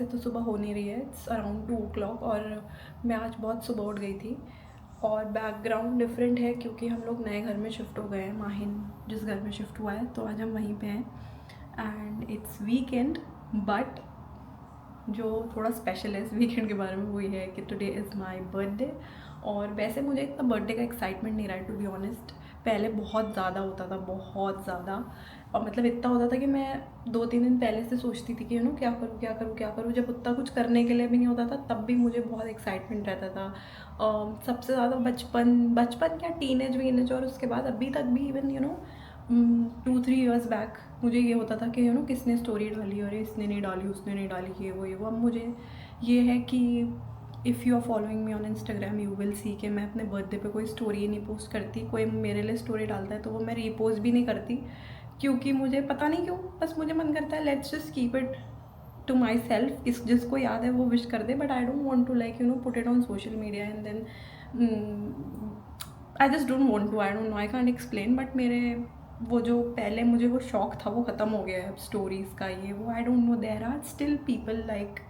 तो सुबह हो नहीं रही है, इट्स अराउंड 2 o'clock और मैं आज बहुत सुबह उठ गई थी। और बैकग्राउंड डिफरेंट है क्योंकि हम लोग नए घर में शिफ्ट हो गए हैं। माहिन जिस घर में शिफ्ट हुआ है तो आज हम वहीं पे हैं एंड इट्स वीकेंड। बट जो थोड़ा स्पेशल है इस वीकेंड के बारे में वो ये है कि टुडे इज़ माय बर्थडे। और वैसे मुझे इतना बर्थडे का एक्साइटमेंट नहीं रहा है टू बी ऑनेस्ट। पहले बहुत ज़्यादा होता था, बहुत ज़्यादा। और मतलब इतना होता था कि मैं 2-3 दिन पहले से सोचती थी कि क्या करूँ क्या करूँ क्या करूँ। जब उतना कुछ करने के लिए भी नहीं होता था तब भी मुझे बहुत एक्साइटमेंट रहता था। सबसे ज़्यादा बचपन बचपन क्या, टीनेज वीनेज और उसके बाद अभी तक भी इवन 2-3 ईयर्स बैक मुझे ये होता था कि किसने स्टोरी डाली, अरे इसने नहीं डाली, उसने नहीं डाली, ये वो। अब मुझे ये है कि if you are following me on Instagram you will see कि मैं अपने बर्थडे पे कोई स्टोरी नहीं पोस्ट करती। कोई मेरे लिए स्टोरी डालता है तो वो मैं रीपोस्ट भी नहीं करती क्योंकि मुझे पता नहीं क्यों, बस मुझे मन करता है let's just keep it to myself. इस जिसको याद है वो विश कर दे, but I don't want to like put it on social media and then I just don't want to, I don't know, I can't explain. But मेरे वो जो पहले मुझे वो शौक था वो ख़त्म हो गया है अब स्टोरीज़ का, ये वो। I don't know, there are still people like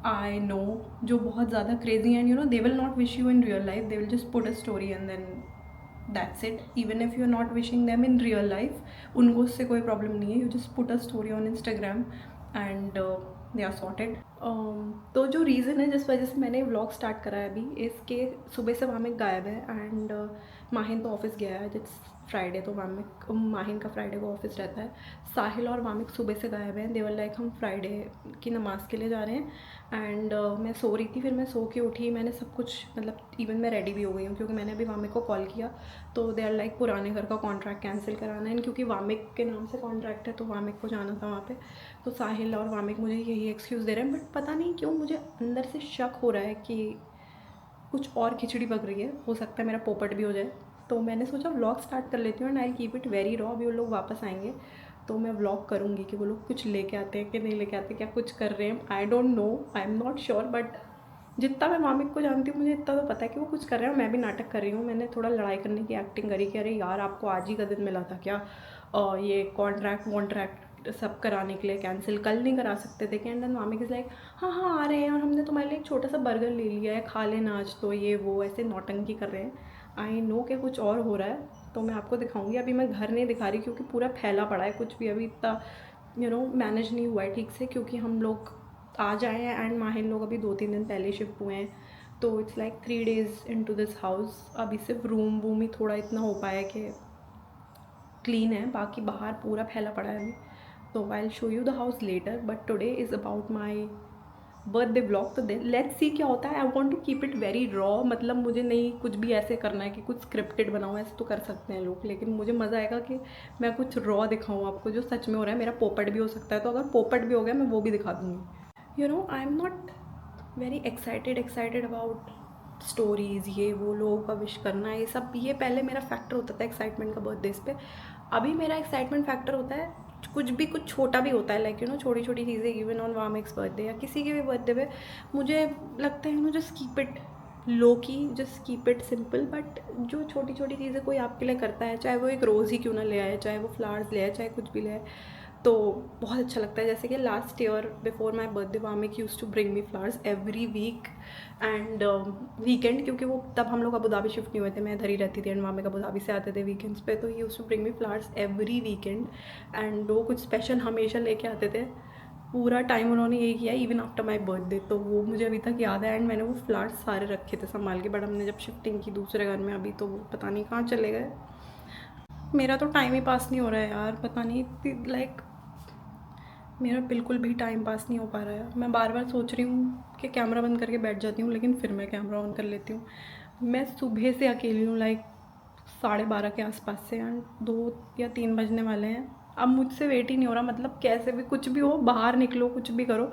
I know जो बहुत ज़्यादा crazy and they will not wish you in real life, they will just put a story and then that's it. Even if you are not wishing them in real life उनको उससे कोई problem नहीं है। You just put a story on Instagram and they are sorted. तो जो reason है जिस वजह से मैंने व्लॉग स्टार्ट करा है अभी, इसके सुबह से वामिक गायब है एंड माहिन तो ऑफिस गया है। इट्स फ्राइडे तो माहिन का फ्राइडे को ऑफिस रहता है। साहिल और वामिक सुबह से गायब हैं। देवर लाइक हम फ्राइडे की नमाज़ के लिए जा रहे हैं एंड मैं सो रही थी, फिर मैं सो के उठी, मैंने सब कुछ मतलब इवन मैं रेडी भी हो गई हूँ क्योंकि मैंने अभी वामिक को कॉल किया तो दे आर लाइक पुराने घर का कॉन्ट्रैक्ट कैंसिल कराना है क्योंकि वामिक के नाम से कॉन्ट्रैक्ट है तो वामिक को जाना था वहाँ पे। तो साहिल और वामिक मुझे यही एक्सक्यूज़ दे रहे हैं, बट पता नहीं क्यों मुझे अंदर से शक हो रहा है कि कुछ और खिचड़ी पक रही है। हो सकता है मेरा पोपट भी हो जाए। तो मैंने सोचा व्लॉग स्टार्ट कर लेती हूँ and I keep it very raw. अभी वो लोग वापस आएंगे तो मैं व्लॉग करूँगी कि वो लोग कुछ लेके आते हैं कि नहीं लेके आते, क्या कुछ कर रहे हैं। आई don't know, I am not sure, but जितना मैं मामिक को जानती हूँ मुझे इतना तो पता है कि वो कुछ कर रहे हैं। मैं भी नाटक कर रही हूँ, मैंने थोड़ा लड़ाई करने की एक्टिंग करी कि अरे यार आपको आज ही का दिन मिला था क्या ये कॉन्ट्रैक्ट वॉन्ट्रैक्ट सब कराने के लिए, कैंसिल कल नहीं करा सकते थे क्या। एंड देन मामिक इज़ लाइक हाँ हाँ आ रहे हैं और हमने तुम्हारे लिए एक छोटा सा बर्गर ले लिया है, खा लेना आज तो, ये वो ऐसे नौटंकी कर रहे हैं। आई नो कि कुछ और हो रहा है तो मैं आपको दिखाऊंगी। अभी मैं घर नहीं दिखा रही क्योंकि पूरा फैला पड़ा है, कुछ भी अभी इतना मैनेज नहीं हुआ है ठीक से क्योंकि हम लोग आ जाए हैं एंड माहिन लोग अभी 2-3 दिन पहले शिफ्ट हुए हैं तो it's like 3 days into this house. अभी सिर्फ रूम वूम ही थोड़ा इतना हो पाया कि क्लीन है, बाकी बाहर पूरा फैला पड़ा है अभी। तो I will show you the house later, but today is about my birthday blog. तो लेट्स सी क्या होता है। I want to keep it very raw, मतलब मुझे नहीं कुछ भी ऐसे करना है कि कुछ स्क्रिप्टेड बनाओ, ऐसे तो कर सकते हैं लोग, लेकिन मुझे मज़ा आएगा कि मैं कुछ रॉ दिखाऊँ आपको जो सच में हो रहा है। मेरा पोपट भी हो सकता है तो अगर पोपट भी हो गया मैं वो भी दिखा दूँगी। I am not very excited about stories, ये वो लोगों का विश करना, ये सब ये पहले मेरा फैक्टर होता था एक्साइटमेंट का बर्थडेज पे। अभी मेरा एक्साइटमेंट फैक्टर होता है कुछ भी, कुछ छोटा भी होता है लाइक छोटी छोटी चीज़ें। इवन ऑन वामिक्स बर्थडे या किसी के भी बर्थडे पे मुझे लगता है जस्ट कीप इट लो की, just keep it simple. But जो छोटी छोटी चीज़ें कोई आपके लिए करता है, चाहे वो एक रोज़ ही क्यों ना ले आए, चाहे वो फ्लावर्स ले आए, चाहे कुछ भी ले आए, तो बहुत अच्छा लगता है। जैसे कि last year before my birthday Wamiq used to bring me flowers every week and weekend, क्योंकि वो तब हम लोग अबू धाबी शिफ्ट नहीं हुए थे, मैं इधर ही रहती थी एंड वामिक अबू धाबी से आते थे वीकेंड्स पे। तो he used to bring me flowers every weekend and वो कुछ स्पेशल हमेशा लेके आते थे। पूरा टाइम उन्होंने यही किया इवन आफ्टर माई बर्थडे, तो वो मुझे अभी तक याद है एंड मैंने वो फ्लावर्स सारे रखे थे संभाल के। बट हमने जब शिफ्टिंग की दूसरे घर में अभी तो वो पता नहीं कहाँ चले गए। मेरा तो टाइम ही पास नहीं हो रहा है यार, पता नहीं लाइक मेरा बिल्कुल भी टाइम पास नहीं हो पा रहा है। मैं बार बार सोच रही हूँ कि कैमरा बंद करके बैठ जाती हूँ लेकिन फिर मैं कैमरा ऑन कर लेती हूँ। मैं सुबह से अकेली हूँ लाइक 12:30 के आसपास से एंड 2 या 3 बजने वाले हैं। अब मुझसे वेट ही नहीं हो रहा, मतलब कैसे भी कुछ भी हो, बाहर निकलो, कुछ भी करो,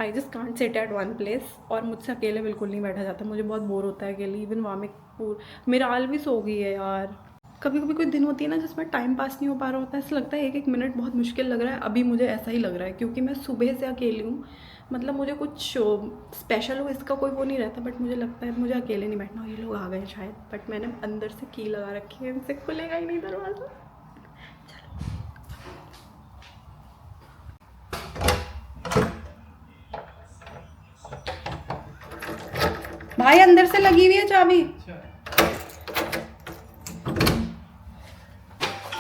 I just can't sit at one place. और मुझसे अकेले बिल्कुल नहीं बैठा जाता, मुझे बहुत बोर होता है अकेले। इवन वामिक मिराल भी सो गई है यार। कभी कभी कोई दिन होती है ना जिसमें टाइम पास नहीं हो पा रहा होता है, ऐसा लगता है एक एक मिनट बहुत मुश्किल लग रहा है। अभी मुझे ऐसा ही लग रहा है क्योंकि मैं सुबह से अकेली हूँ। मतलब मुझे कुछ स्पेशल हो इसका कोई वो नहीं रहता, बट मुझे लगता है मुझे अकेले नहीं बैठना। ये लोग आ गए शायद, बट मैंने अंदर से की लगा रखी है, इनसे खुलेगा ही नहीं दरवाज़ा। भाई अंदर से लगी हुई है चाबी।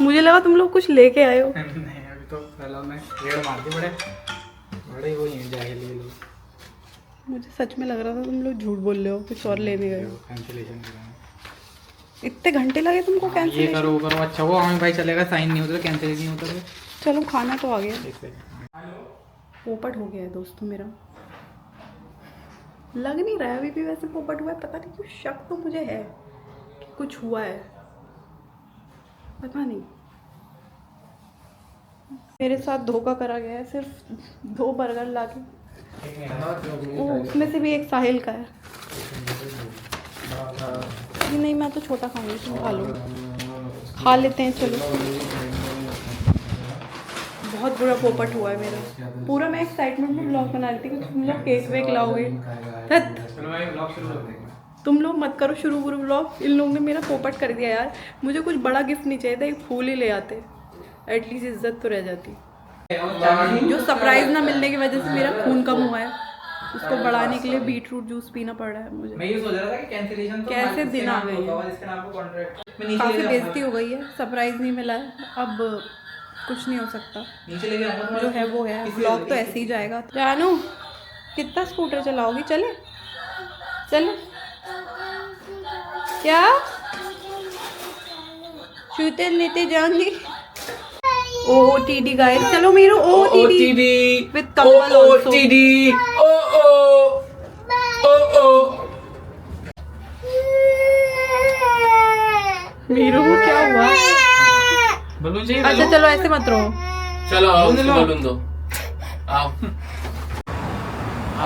मुझे लगा तुम लोग कुछ लेके आए हो। नहीं अभी तो पहला मैं रेड मार दी बड़े वही हैं जाहिल ये लोग। मुझे सच में लग रहा था तुम लोग झूठ बोल रहे हो, कुछ और लेने गए हो। कैंसिलेशन इतने घंटे लगे तुमको ये कैंसिल? करो वो करो। अच्छा वो हमें भाई चलेगा, साइन नहीं होता कैंसिल नहीं होता तो। चलो खाना तो आ गया। एक सेकंड। पोपट हो गया है दोस्तों मेरा। लग नहीं रहा है अभी भी वैसे पोपट हुआ है, पता नहीं क्यों शक तो मुझे है कि कुछ हुआ है, पता नहीं। मेरे साथ धोखा करा गया है, सिर्फ 2 बर्गर लाके। उसमें से भी एक साहिल का है। नहीं मैं तो छोटा खाऊंगी, तुम खा लो। खा लेते हैं चलो। बहुत बुरा पोपट हुआ है मेरा। पूरा मैं एक्साइटमेंट में ब्लॉग बना रही थी कि तुम लोग केक वेक लाओगे। तुम लोग मत करो शुरू ब्लॉग। इन लोगों ने मेरा पोपट कर दिया यार। मुझे कुछ बड़ा गिफ्ट नहीं चाहिए था, एक फूल ही ले आते, एटलीस्ट इज्जत तो रह जाती। जो सरप्राइज ना मिलने की वजह से मेरा खून कम हुआ है, उसको बढ़ाने के लिए बीटरूट जूस पीना पड़ रहा है मुझे। मैं ये सोच रहा था कि कैंसिलेशन तो कैसे दिन आ गए हैं। इसके नाम पे कॉन्ट्रैक्ट काफ़ी बेइज्जती हो गई है, सरप्राइज नहीं मिला है, अब कुछ नहीं हो सकता। नीचे लेके आऊंगा जो है वो है, ब्लॉग तो ऐसे ही जाएगा। जानू कितना स्कूटर चलाओगी? चले चलो। क्या शूते लेते जाऊंगी? OOTD गाइस, चलो मीरू OOTD विद कपल आल्सो। मीरू क्या हुआ? बलून चाहिए? अच्छा चलो ऐसे मत रहो। चलो आओ बलून दो। आओ।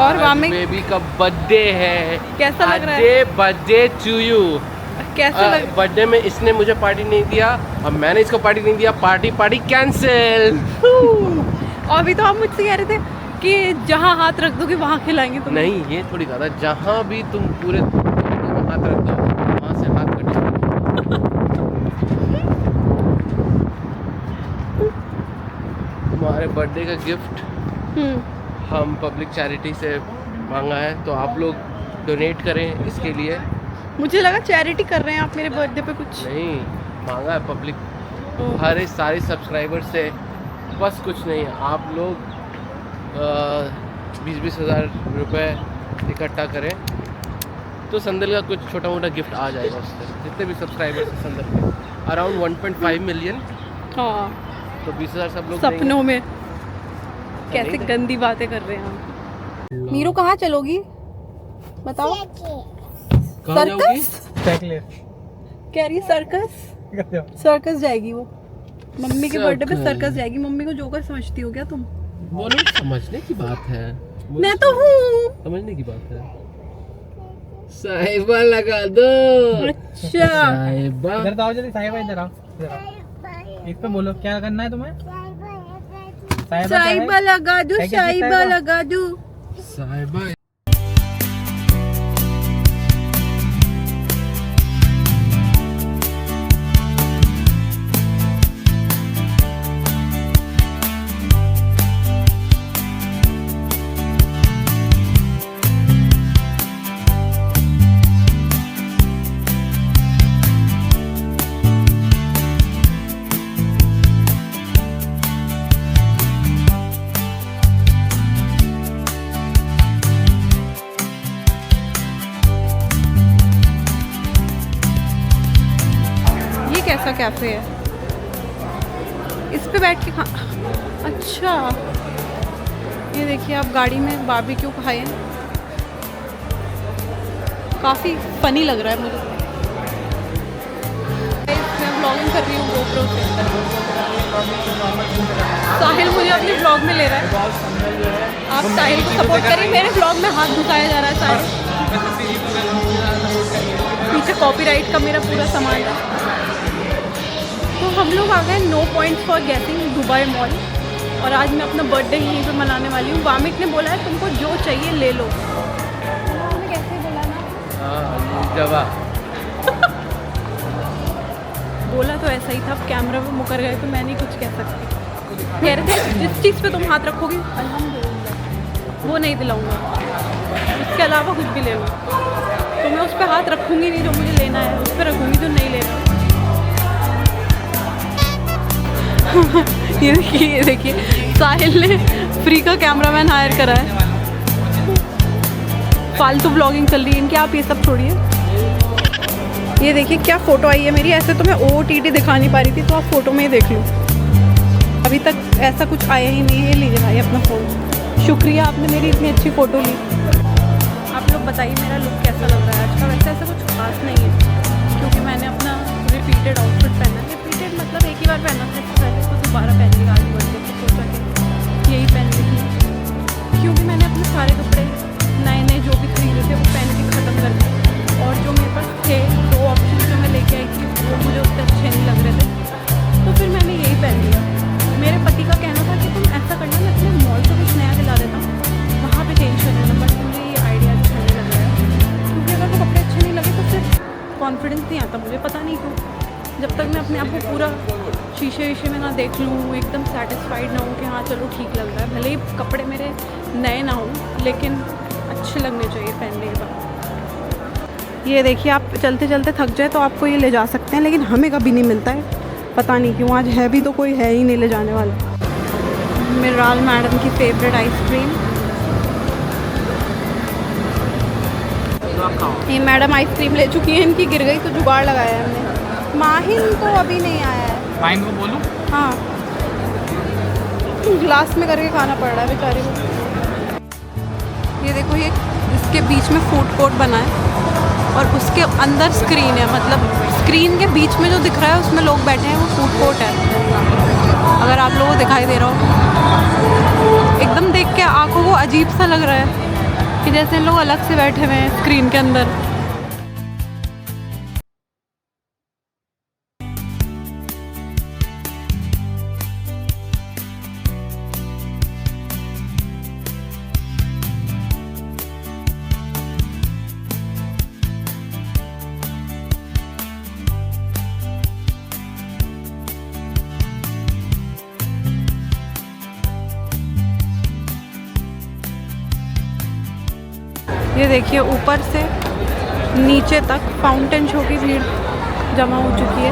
और वामिक बेबी का बर्थडे है। कैसा लग रहा है? Birthday to you. कैसा लग? बर्थडे में इसने मुझे पार्टी नहीं दिया और मैंने इसको पार्टी नहीं दिया। Party cancel. और अभी तो आप मुझसे कह रहे थे कि जहाँ हाथ रख दोगे वहाँ खिलाएंगे तुम। नहीं ये थोड़ी कहा था, जहाँ भी तुम पूरे में हाथ रख दो वहाँ से हाथ कटेगा। तुम्हारे बर्थडे का गिफ्ट हम पब्लिक चैरिटी से मांगा है, तो आप लोग डोनेट करें इसके लिए। मुझे लगा चैरिटी कर रहे हैं आप मेरे बर्थडे पे कुछ। नहीं मांगा है पब्लिक, हर सारे सब्सक्राइबर से। बस कुछ नहीं, आप लोग 20-20 हज़ार रुपये इकट्ठा करें तो संदल का कुछ छोटा मोटा गिफ्ट आ जाएगा उससे। जितने भी सब्सक्राइबर्स हैं संदल के अराउंड 1.5 मिलियन। हाँ तो 20,000 सब लोग सपनों में। कैसे गंदी बातें कर रहे हैं आप। मीरू कहाँ चलोगी बताओ? सर्कस कह रही सर्कस। सर्कस जाएगी वो, मम्मी के बर्थडे पे सर्कस जाएगी। मम्मी को जोकर समझती हो क्या तुम? वो नहीं समझने की बात है, मैं तो हूँ, समझने की बात है। साहिबा लगा दो। अच्छा साहिबा इधर तो आओ जल्दी। साहिबा इधर आओ, इधर आओ। एक पे बोलो क्या करना है तुम्हें? साहिबा लगा दो, साहिबा लगा दो। साहिबा कैसा कैफे है? इस पे बैठ के खा। अच्छा ये देखिए आप गाड़ी में बारबेक्यू खाए हैं, काफ़ी फनी लग रहा है मुझे। मैं व्लॉगिंग कर रही हूँ GoPro से। साहिल मुझे अपने व्लॉग में ले रहा है। आप साहिल को सपोर्ट करें, मेरे व्लॉग में हाथ घुसाया जा रहा है साहिल। पीछे कॉपीराइट का मेरा पूरा सामान है। तो हम लोग आ गए no points for getting Dubai mall, और आज मैं अपना बर्थडे यहीं पे मनाने वाली हूँ। वामिक ने बोला है तुमको जो चाहिए ले लो। उन्होंने कैसे बोला ना? जवाब बोला तो ऐसा ही था, अब कैमरा में मुकर गए तो मैं नहीं कुछ कह सकती। कह रहे थे जिस चीज़ पे तुम हाथ रखोगे अल्हम्दुलिल्लाह वो नहीं दिलाऊंगा, इसके अलावा कुछ भी ले लो। तो मैं उस पर हाथ रखूँगी नहीं जो मुझे लेना है, उस पर रखूँगी जो नहीं लेना। ये देखिए साहिल ने फ्री का कैमरामैन हायर करा है। फालतू ब्लॉगिंग चल रही है इनकी, आप ये सब छोड़िए। ये देखिए क्या फ़ोटो आई है मेरी। ऐसे तो मैं OTT दिखा नहीं पा रही थी, तो आप फ़ोटो में ही देख लो। अभी तक ऐसा कुछ आया ही नहीं है। लीजिए भाई अपना फ़ोन, शुक्रिया आपने मेरी इतनी अच्छी फ़ोटो ली। आप लोग बताइए मेरा लुक कैसा लग रहा है आज का। वैसे ऐसा कुछ खास नहीं है, क्योंकि मैंने अपना रिपीटेड आउटफिट पहना है। रिपीटेड मतलब एक ही बार पहना था, इससे पहले तो दोबारा पहन लिया आज बर्थडे को, सोचा कि यही पहन लेती, क्योंकि मैंने अपने सारे कपड़े नए नए जो भी खरीदे थे वो पहन के ख़त्म कर दिए। और जो मेरे पास थे 2 ऑप्शन जो मैं लेके आई थी वो मुझे उतने अच्छे नहीं लग रहे थे, तो फिर मैंने यही पहन लिया। मेरे पति का कहना था कि तुम ऐसा करना, मैं तुम्हें मॉल से कुछ नया दिला देता हूँ, वहाँ पे चेंज कर लेना, बट मुझे ये आइडिया अच्छा नहीं लग रहा है, क्योंकि अगर वो कपड़े अच्छे नहीं लगे तो फिर कॉन्फिडेंस नहीं आता मुझे, पता नहीं क्यों। जब तक मैं अपने आप को पूरा शीशे वीशे में ना देख लूँ, एकदम सेटिस्फाइड ना हूँ कि हाँ चलो ठीक लग रहा है, भले ही कपड़े मेरे नए ना हों लेकिन अच्छे लगने चाहिए पहनने के बाद। ये देखिए आप चलते चलते थक जाए तो आपको ये ले जा सकते हैं, लेकिन हमें कभी नहीं मिलता है, पता नहीं क्यों। आज है भी तो कोई है ही नहीं ले जाने वाला। मिराल मैडम की फेवरेट आइसक्रीम। ये मैडम आइसक्रीम ले चुकी है, इनकी गिर गई तो जुगाड़ लगाया है हमने। माहिन तो अभी नहीं आया है। माहिन को बोलूं? हाँ, ग्लास में करके खाना पड़ रहा है बेचारे को। ये देखो, ये इसके बीच में फूड कोर्ट बना है और उसके अंदर स्क्रीन है, मतलब स्क्रीन के बीच में जो दिख रहा है उसमें लोग बैठे हैं, वो फूड कोर्ट है। अगर आप लोगों को दिखाई दे रहा हो, एकदम देख के आंखों को अजीब सा लग रहा है कि जैसे लोग अलग से बैठे हुए हैं स्क्रीन के अंदर। ये देखिए ऊपर से नीचे तक फाउंटेन शो की भीड़ जमा हो चुकी है,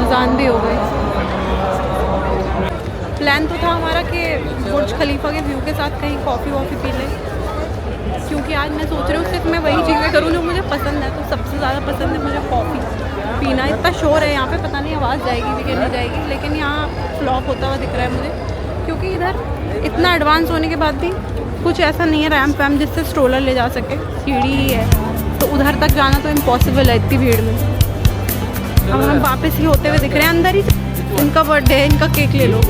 अज़ान भी हो गई। प्लान तो था हमारा कि बुर्ज खलीफा के व्यू के साथ कहीं कॉफ़ी वॉफ़ी पी लें, क्योंकि आज मैं सोच रही हूँ सिर्फ मैं वही चीज़ें करूँ जो मुझे पसंद है। तो सबसे ज़्यादा पसंद है मुझे कॉफ़ी पीना। इतना शोर है यहाँ पे, पता नहीं आवाज़ जाएगी भी कि नहीं जाएगी, लेकिन यहाँ फ्लॉप होता हुआ दिख रहा है मुझे, क्योंकि इधर इतना एडवांस होने के बाद भी कुछ ऐसा नहीं है रैम्प वैम्प जिससे स्ट्रोलर ले जा सके, सीढ़ी ही है, तो उधर तक जाना तो इम्पॉसिबल है इतनी भीड़ में। अब हम वापस ही होते हुए दिख रहे हैं अंदर ही। इनका बर्थडे है, इनका केक ले लो।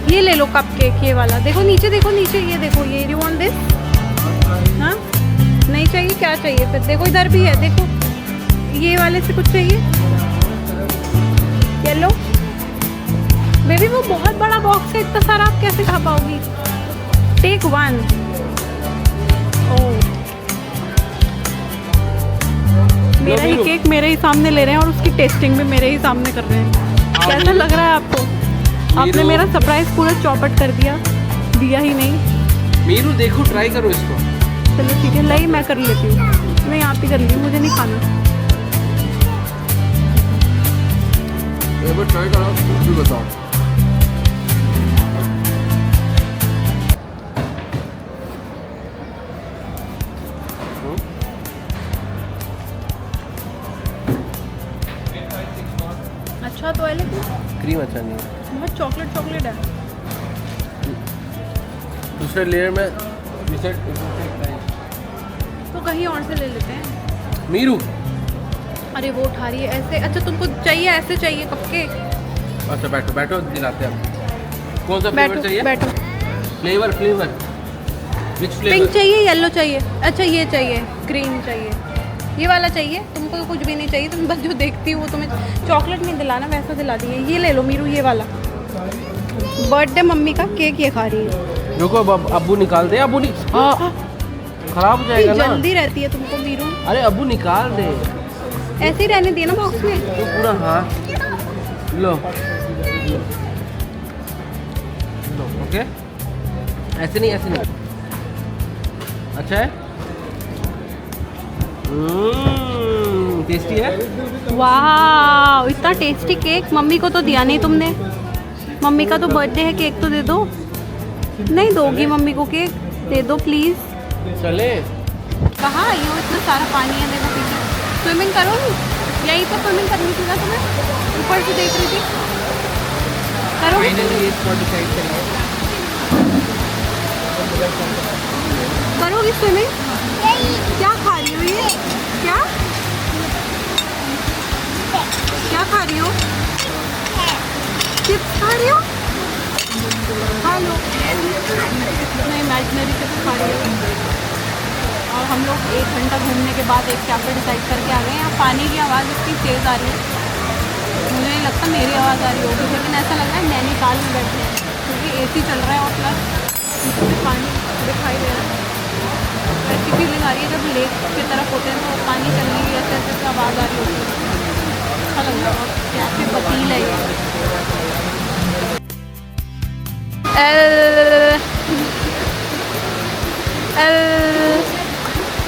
ये ले लो कप केक, ये वाला देखो नीचे, देखो नीचे, ये देखो, ये यू वांट दिस? हाँ नहीं चाहिए, क्या चाहिए फिर? देखो इधर भी है, देखो ये वाले से कुछ चाहिए, येलो। बेबी वो बहुत बड़ा बॉक्स है, इतना सारा आप कैसे खा पाओगी? टेक 1। ओह, मेरा ही केक मेरे ही सामने ले रहे हैं और उसकी टेस्टिंग भी मेरे ही सामने कर रहे हैं। कैसा लग रहा है आपको? आपने मेरा सरप्राइज पूरा चौपट कर दिया ही नहीं। मीरू देखो, ट्राई करो इसको। चलो ठीक है, लाई मैं कर लेती हूँ, मैं यहाँ पे कर ली, मुझे नहीं खाना। एक बार ट्राई करो फिर बताओ। अच्छा तो है, लेकिन क्रीम अच्छा नहीं है, बहुत चॉकलेट है। दूसरे लेयर में तो कहीं और से ले लेते हैं। मीरू, अरे वो उठा रही है ऐसे। अच्छा तुमको चाहिए ऐसे चाहिए कपकेक? अच्छा बैठो बैठो, दिलाते हैं। कौन सा फ्लेवर बैठो चाहिए? बैठो। फ्लेवर विच फ्लेवर? पिंक चाहिए, येलो चाहिए? अच्छा ये चाहिए, ग्रीन चाहिए, ये वाला चाहिए? तुमको कुछ भी नहीं चाहिए? तुम बस जो देखती हो वो तुम्हें चॉकलेट नहीं दिलाना, वैसा दिला दिए। ये ले लो मीरू, ये वाला बर्थडे मम्मी का केक ये खा रही है। रुको अब्बू निकाल दे। अब्बू खराब हो जाएगा ना। जल्दी रहती है तुमको मीरू। अरे अब्बू निकाल दे, ऐसे ही रहने दिए ना बॉक्स में। तो पूरा हाँ लो लो, ओके ऐसे नहीं, ऐसे नहीं। अच्छा है, टेस्टी है। वाह, इतना टेस्टी केक। मम्मी को तो दिया नहीं तुमने। मम्मी का तो बर्थडे है, केक तो दे दो। नहीं दोगी मम्मी को केक? दे दो प्लीज़। चले। कहाँ आई हो? इतना सारा पानी है देखो पीछे। स्विमिंग करोगी? यहीं पर स्विमिंग करनी थी ना तुम्हें? ऊपर से देख रही थी। करोगी? फाइनली ये स्पॉट डिसाइड करेंगे। करोगी स्विमिंग? क्या खा रही हो ये? क्या क्या खा रही हो? चिप्स खा रही हो? खा लो। मैं इमेजिनरी चिप्स खा रही हूँ। और हम लोग 1 घंटा घूमने के बाद एक कैफे डिसाइड करके आ गए। यहाँ पानी की आवाज़ इतनी तेज़ आ रही है, मुझे नहीं लगता मेरी आवाज़ आ रही होगी, लेकिन ऐसा लग रहा है नैनीताल में बैठे हैं, क्योंकि एसी चल रहा है और प्लस पीछे से पानी दिखाई दे रहा है। ऐसी फीलिंग आ रही है जब लेक की तरफ होते हैं तो पानी चलने की ऐसे ऐसे आवाज़ आ रही होती है। अच्छा लग रहा है। और कैफे बतील है ये।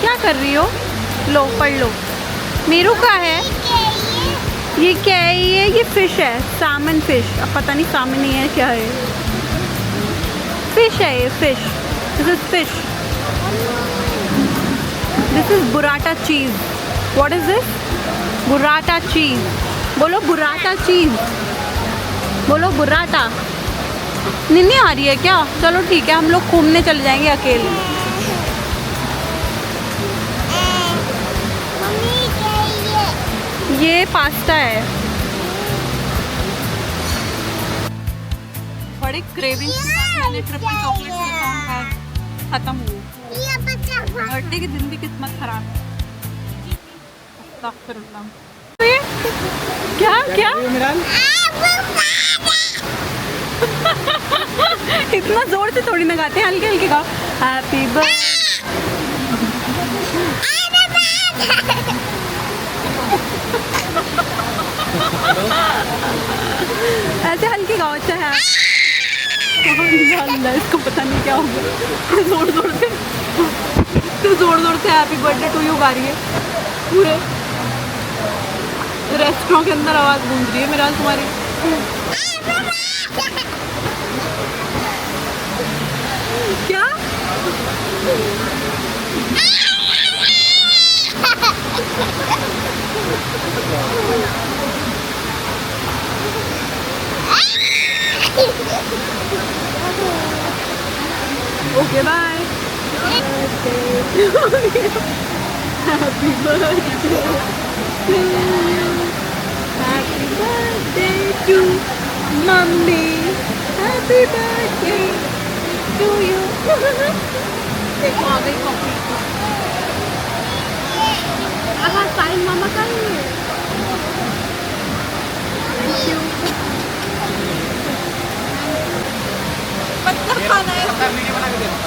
क्या कर रही हो? लो पढ़ लो। मेरू का है ये? क्या है ये फिश है, सामन फिश। अब पता नहीं सामन नहीं है क्या है, फिश है ये, fish. This is fish. This is burrata cheese. What is this? Burrata cheese. बोलो बुराटा चीज़। बोलो बुराटा। निन्नी आ रही है क्या? चलो ठीक है, हम लोग घूमने चले जाएंगे अकेले। ये पास्ता है। बड़े क्रेविंग मैंने ट्रिपल चॉकलेट खत्म हुई। बर्थडे के दिन भी किस्मत खराब है। क्या क्या इतना जोर से थोड़ी ना गाते हैं, हल्के हल्के गाओ। Happy birthday. ऐसे हल्के गाओ। अच्छा है। इसको पता नहीं क्या हो गया, जोर जोर से हैप्पी बर्थडे टू यू गा रही है। पूरे रेस्टोरेंट के अंदर आवाज़ गूंज रही है मेरा तुम्हारी। क्या okay bye. Happy birthday to मम्मी। Happy birthday to you. देखो आ गई कॉफी। हाँ साइन मामा का ही है। Thank you. पत्थर खाना है। वीडियो बना के दे रहा हूँ।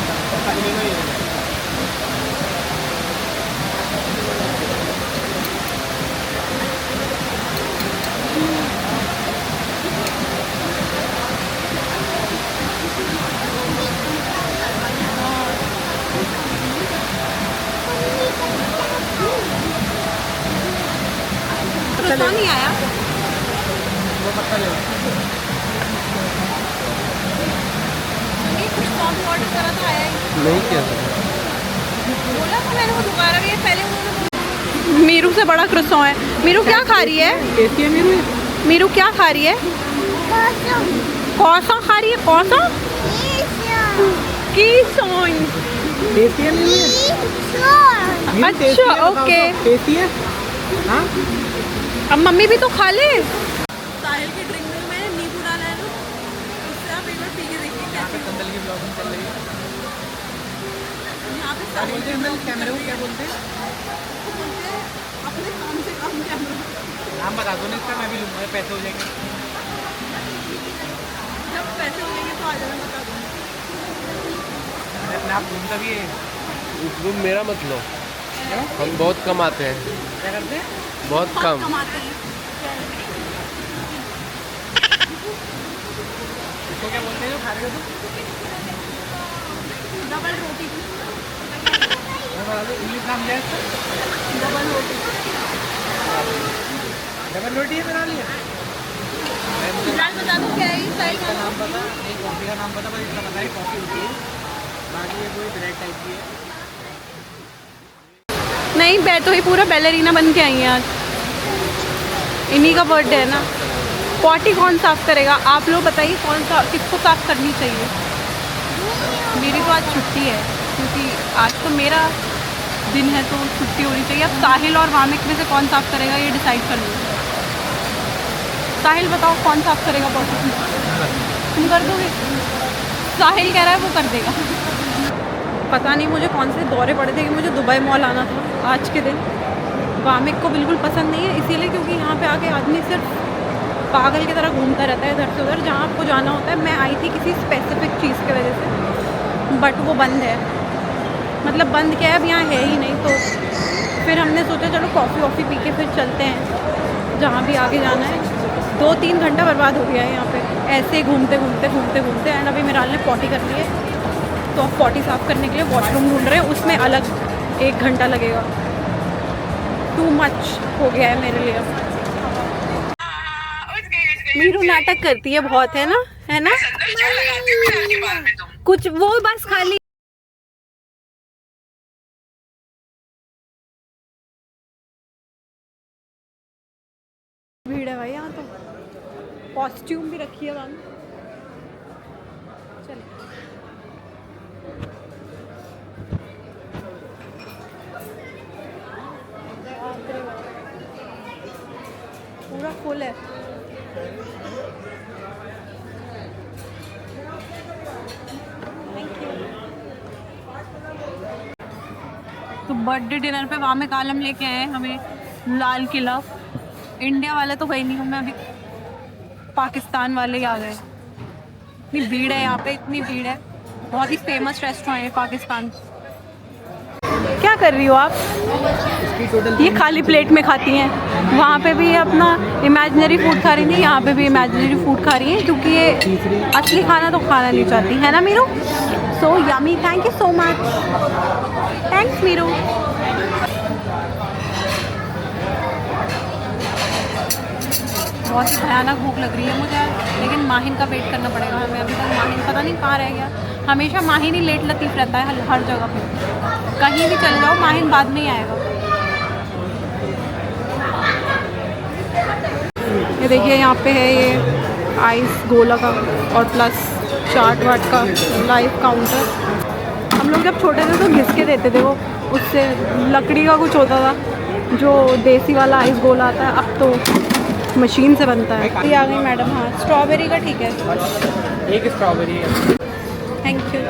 croissant नहीं आया। वो पत्ता ले लो। ये croissant ऑर्डर करा था, आया ही नहीं किया बोला था मैंने, वो दोबारा भी है। पहले उन्होंने मीरू से बड़ा croissant है। मीरू क्या खा रही है? टेस्टी है मीरू। मीरू क्या खा रही है? croissant खा रही है। croissant Kishon. टेस्टी है मीरू। अच्छा ओके। टेस्टी है। हाँ अब मम्मी भी तो खा ले। साहिल की ड्रिंक में मैंने नींबू डाला है ना, उससे आप एक बार पी के देखिए कैसी। संदल की ब्लॉगिंग चल रही है। यहाँ पे क्या बोलते हैं संदल? कैमरे को क्या बोलते हैं? अपने काम से काम कैमरा। नाम बता दो ना इसका, मैं भी लूँगा, पैसे हो जाएंगे। जब पैसे हो जाएंगे तो आ जाना, बता दो। मैं अपने आप घूमता भी है। तुम मेरा मत लो, हम बहुत कम आते हैं। क्या करते हैं? बहुत कम। कमाते हैं। इसको क्या बोलते हैं जो खा रहे हो तुम? डबल रोटी इंग्लिश नाम लिया इसका? डबल रोटी डबल रोटी है बना लिया। फिलहाल बता दो क्या है स्टाइल का नाम पता नहीं, कॉफ़ी का नाम पता, बस इतना पता है कॉफ़ी होती है, बाकी ये कोई ब्रेड टाइप की है। नहीं, मैं तो ही पूरा बैलरीना बन के आई हैं आज। इन्हीं का बर्थडे है ना। पॉटी कौन साफ़ करेगा? आप लोग बताइए कौन सा किसको साफ़ करनी चाहिए। मेरी तो आज छुट्टी है क्योंकि आज तो मेरा दिन है तो छुट्टी होनी चाहिए। अब साहिल और वामिक में से कौन साफ़ करेगा ये डिसाइड कर लो। साहिल बताओ कौन साफ़ करेगा पॉटी? तुम कर दोगे? साहिल कह रहा है वो कर देगा। पता नहीं मुझे कौन से दौरे पड़े थे कि मुझे दुबई मॉल आना था आज के दिन। वामिक को बिल्कुल पसंद नहीं है, इसीलिए क्योंकि यहाँ पे आके आदमी सिर्फ पागल की तरह घूमता रहता है इधर से उधर। जहाँ आपको जाना होता है, मैं आई थी किसी स्पेसिफिक चीज़ की वजह से, बट वो बंद है। मतलब बंद क्या है, अब यहाँ है ही नहीं। तो फिर हमने सोचा चलो कॉफ़ी वॉफ़ी पी के फिर चलते हैं जहाँ भी आगे जाना है। 2-3 घंटा बर्बाद हो गया है यहाँ पे ऐसे ही घूमते घूमते। एंड अभी मेराल ने पॉटी कर ली है, तो अब पॉटी साफ़ करने के लिए वॉशरूम ढूंढ रहे हैं, उसमें अलग 1 घंटा लगेगा। टू मच हो गया है मेरे लिए। मीरू नाटक करती है बहुत, है ना, है ना? कुछ वो बस खाली भीड़ है भाई यहाँ तो। कॉस्ट्यूम भी रखी है वहाँ। चल पूरा फुल है। तो बर्थडे डिनर पे वामिक आलम लेके आए हमें लाल किला। इंडिया वाले तो गई नहीं हूँ मैं, अभी पाकिस्तान वाले ही आ गए। इतनी भीड़ है यहाँ पे, इतनी भीड़ है। बहुत ही फेमस रेस्टोरेंट है पाकिस्तान। क्या कर रही हो आप? ये खाली प्लेट में खाती हैं। वहाँ पे भी अपना इमेजिनरी फूड खा रही थी, यहाँ पे भी इमेजिनरी फूड खा रही हैं क्योंकि ये असली खाना तो खाना नहीं चाहती, है ना Meeru? So yummy, thank you so much. Thanks Meeru. बहुत ही भयानक भूख लग रही है मुझे, लेकिन माहिन का वेट करना पड़ेगा हमें। अभी तक माहिन पता नहीं कहाँ रह गया। हमेशा माहिन ही लेट लतीफ़ रहता है हर जगह पे। कहीं भी चल जाओ माहिन बाद में ही आएगा। ये देखिए यहाँ पे है ये आइस गोला का और प्लस चाट वाट का लाइव काउंटर। हम लोग जब छोटे थे तो घिस के देते थे, वो उससे लकड़ी का कुछ होता था जो देसी वाला आइस गोला आता है। अब तो मशीन से बनता है। ये आ गई मैडम। हाँ, स्ट्रॉबेरी का ठीक है। एक स्ट्रॉबेरी है। Thank you.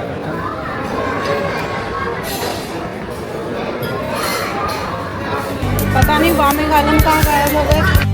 पता नहीं वामिक आलम कहाँ गायब हो गए।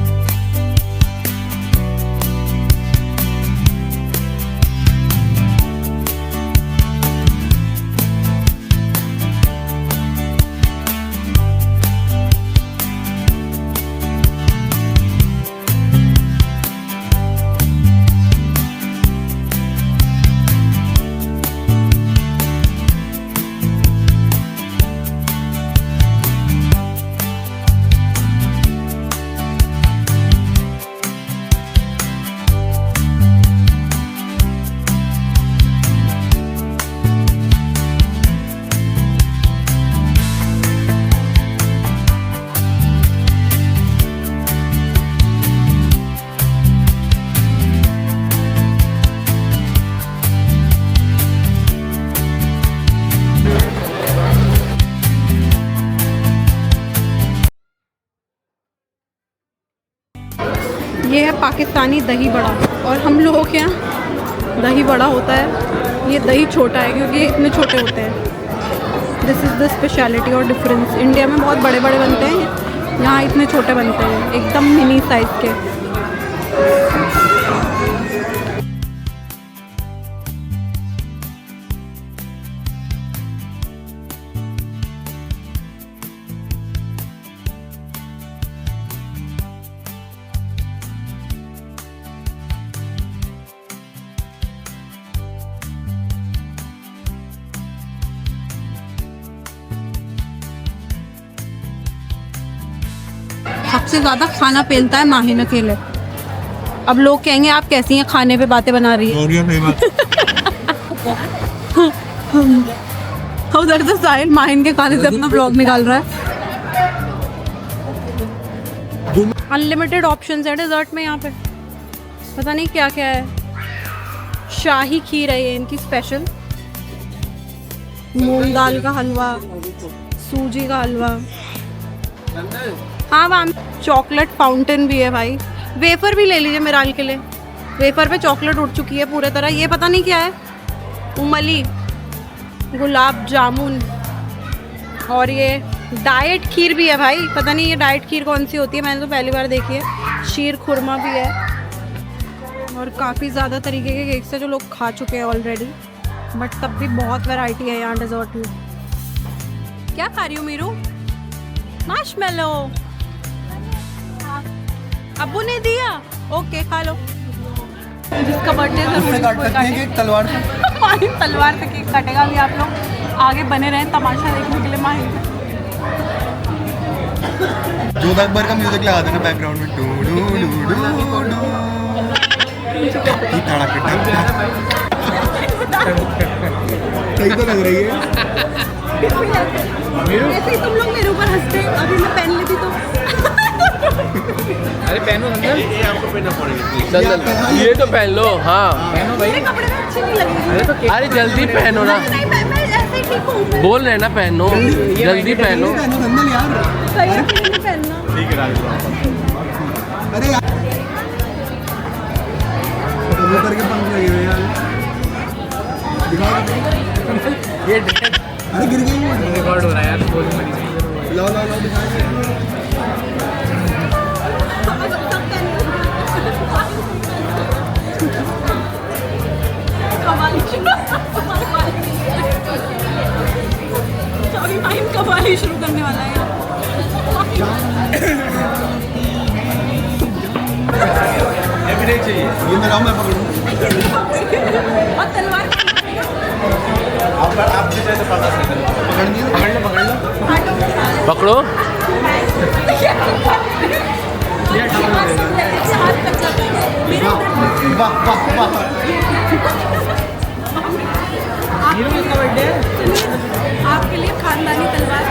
ये है पाकिस्तानी दही बड़ा, और हम लोगों के यहाँ दही बड़ा होता है, ये दही छोटा है क्योंकि ये इतने छोटे होते हैं। दिस इज़ द स्पेशलिटी और डिफरेंस। इंडिया में बहुत बड़े बड़े बनते हैं, यहाँ इतने छोटे बनते हैं, एकदम मिनी साइज़ के। सबसे ज़्यादा खाना पेलता है माहिन अकेले। अब लोग कहेंगे आप कैसी हैं खाने पे बातें बना रही है। उधर तो साहिल माहिन के खाने से अपना ब्लॉग निकाल रहा है। अनलिमिटेड ऑप्शंस है डेजर्ट में यहाँ पे, पता नहीं क्या क्या है। शाही खीर है ये इनकी स्पेशल, मूंग दाल का हलवा, सूजी का हलवा। हाँ वहाँ चॉकलेट फाउंटेन भी है भाई। वेफर भी ले लीजिए मिराल के लिए, वेफर पे चॉकलेट उड़ चुकी है पूरे तरह। ये पता नहीं क्या है, उमली, गुलाब जामुन, और ये डाइट खीर भी है भाई। पता नहीं ये डाइट खीर कौन सी होती है, मैंने तो पहली बार देखी है। शीर खुरमा भी है और काफ़ी ज़्यादा तरीके के केक्स है जो लोग खा चुके हैं ऑलरेडी, बट तब भी बहुत वैरायटी है यहाँ डेजर्ट में। क्या खा रही हो मीरू? मार्शमेलो अब्बू ने दिया, ओके खा लो। जिसका बर्थडे तलवार से माहिन तलवार से केक काटेगा। अभी आप लोग आगे बने रहें तमाशा देखने के लिए माहिन। जोध अकबर का म्यूजिक लगा देना बैकग्राउंड में, do do do do do. सही तो लग रही है। ऐसे ही तुम लोग मेरे ऊपर हंसते, अभी मैं पहन लेती तो। अरे पहनो संदल, ये तो पहन लो। हाँ पहनो भाई। मेरे कपड़े में अच्छी नहीं लगी। अरे तो अरे जल्दी पहनो ना, नहीं मैं ऐसे ही ठीक हूँ। बोल रहे ना पहनो, जल्दी पहनो। संदल यार। सही है, फिर नहीं पहनना। ठीक है अरे यार कबूतर के पंख लगे हुए यार। दिखाओ ये अरे गिर गई। रिकॉर्ड हो रहा है यार, बोल मत। लो लो लो दिखाओ। अभी माहिन कवाली शुरू करने वाला है। चाहिए ये मेरा, मैं पकड़ूं और तलवार आप जैसे पकड़ लो। पकड़ो। वाह वाह वाह। आपके लिए खानदानी तलवार।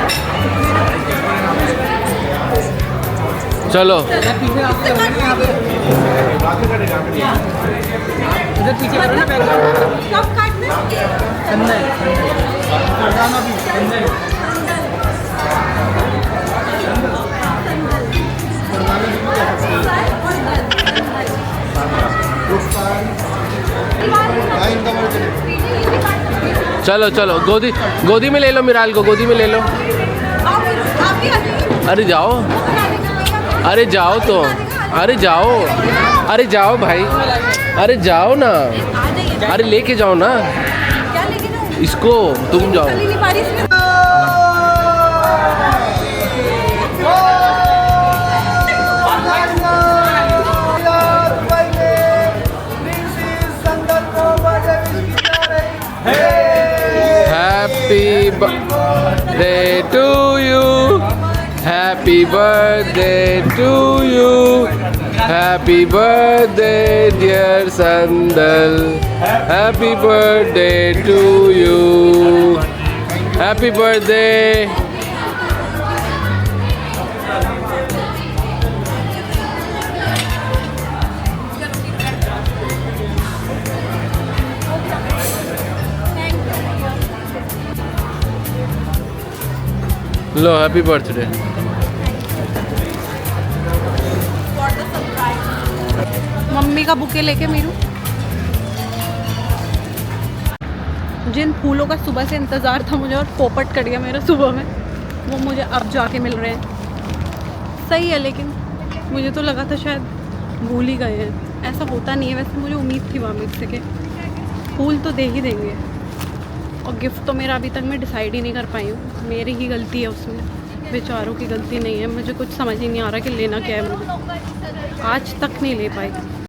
चलो इधर पीछे करो ना बैग। कब काटने? अंदर जाना भी अंदर। चलो चलो, गोदी में ले लो मिराल को, गोदी में ले लो। अरे जाओ, अरे जाओ तो, अरे जाओ, अरे जाओ भाई, अरे जाओ ना, अरे लेके जाओ ना क्या लेके जाऊँ? इसको, तुम जाओ। चल ही नहीं पा रही इसमें। Happy birthday to you, happy birthday to you, happy birthday dear Sandal, happy birthday to you, happy birthday. Low happy birthday. Mummy का बुके लेके मीरू, जिन फूलों का सुबह से इंतज़ार था मुझे और पोपट कट गया मेरा सुबह में, वो मुझे अब जाके मिल रहे हैं। सही है, लेकिन मुझे तो लगा था शायद भूल ही गए हैं। ऐसा होता नहीं है, वैसे मुझे उम्मीद थी वामिद से कि फूल तो दे ही देंगे। और गिफ्ट तो मेरा अभी तक मैं डिसाइड ही नहीं कर पाई हूँ, मेरी ही गलती है उसमें, बेचारों की गलती नहीं है। मुझे कुछ समझ ही नहीं आ रहा कि लेना क्या है मुझे, आज तक नहीं ले पाई।